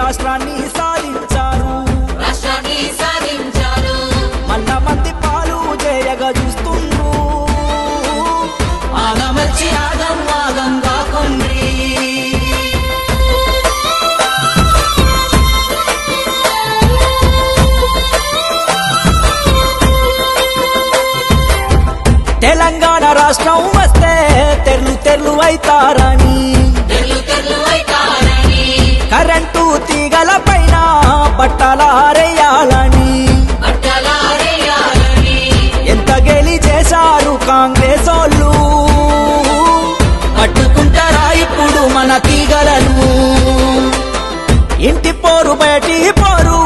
రాష్ట్రాన్ని సాధించారు మల్ల మంది పాలు చేయగా చూస్తుండ్రు ఆగమర్చి ఆగం ఆగం కాకుండ్రి తెలంగాణ రాష్ట్రం వస్తే తెర్లు తెర్లు అయితారని కరెంటు తీగల పైన బట్టలారేయాలని ఎంత గెలి చేశారు కాంగ్రెస్ వాళ్ళు పట్టుకుంటారా ఇప్పుడు మన తీగలను ఇంటి పోరు బయటి పోరు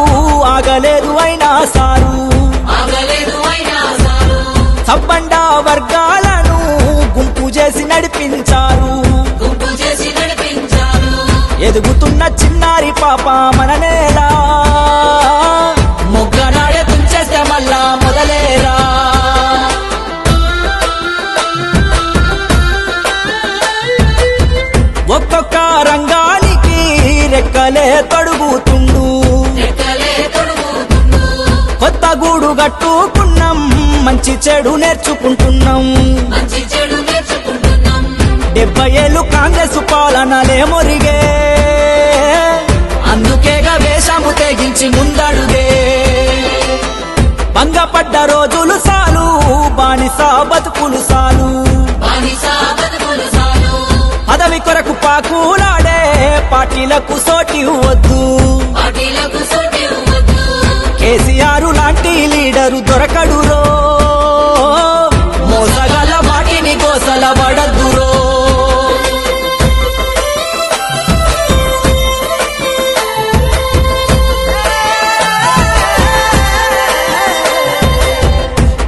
ఆగలేదు అయినా సారు సబ్బండ వర్గాలను గుంపు చేసి నడిపించారు ఎదుగుతున్న చిన్నారి పాప మన నేల మొగ్గనాడే తుంచేస్తే మళ్ళా మొదలేరా ఒక్కొక్క రంగానికి రెక్కలే తొడుగుతుండు కొత్త గూడు కట్టుకున్నాం మంచి చెడు నేర్చుకుంటున్నాం 70 ఏళ్ళు కాంగ్రెస్ పాలనలే మొరిగే అందుకేగా వేషము తెగించి ముందడుగే భంగపడ్డ రోజులు సాలు బానిస బతుకులు సాలు పదవి కొరకు పాకులాడే పార్టీలకు సోటి వద్దు కేసీఆర్ లాంటి లీడరు దొరకడురో మోసగల మాటిని గోసల పడద్దురో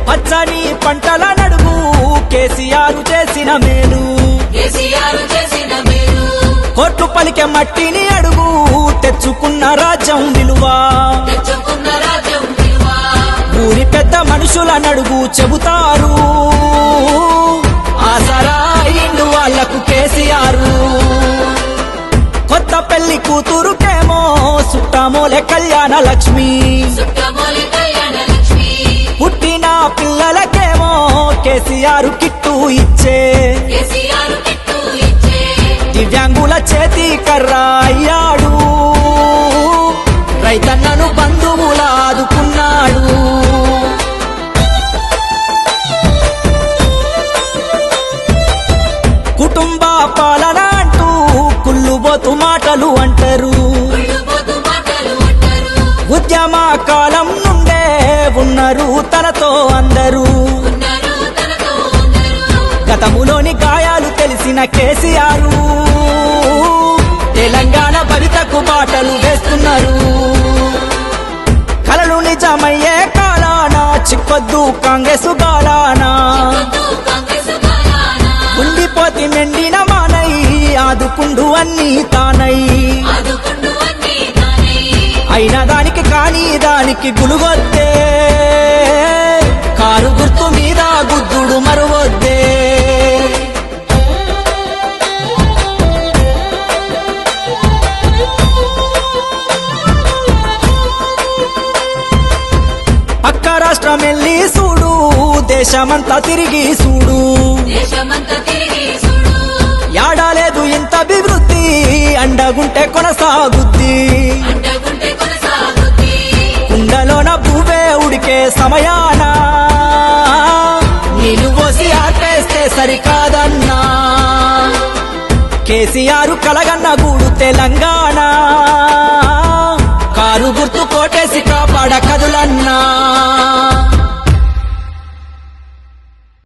పచ్చని పంటల నడుగు కేసీఆర్ చేసిన మేలు కోట్లు పలికే మట్టిని అడుగు తెచ్చుకున్న రాజ్యం విలువ ఊరి పెద్ద మనుషుల నడుగు చెబుతారు ఆసరా ఇండు వాళ్లకు కేసీఆర్ కొత్త పెళ్లి కూతురుకేమో సుట్టామోలే కళ్యాణ లక్ష్మి పుట్టిన పిల్లలకేమో కేసీఆర్ కిట్టు ఇచ్చే దివ్యాంగుల చేతి కర్ర అయ్యాడు రైతన్నను బంధువుల ఆదుకున్నాడు కుటుంబ పాలన అంటూ కుళ్ళుబోతు మాటలు అంటారు ఉద్యమ కాలం నుండే ఉన్నారు తనతో అందరూ గతములోని గాయాలు తెలిసిన కేసీఆర్ తెలంగాణ భవితకు బాటలు వేస్తున్నారు కలలు నిజమయ్యే కాలాన చిక్కొద్దు కాంగ్రెస్ గాలానా ఉండిపోతి మెండిన మానై ఆదుకుండు అన్ని తానై అయినా దానికి కాని దానికి గులుగొద్దే కారు గుర్తు మీద గుద్దుడు మరువొద్దే పక్క రాష్ట్రమెల్లి చూడు దేశమంతా తిరిగి చూడు యాడాలేదు ఇంత అభివృద్ధి అండగుంటే కొనసాగుద్ది కుండలోన భూవే ఉడికే సమయాన నీళ్లు పోసి ఆపేస్తే సరికాదన్నా కేసీఆర్ కలగన్న గూడు తెలంగాణ కారు గుర్తు కోటేసి కాపాడ కదులన్నా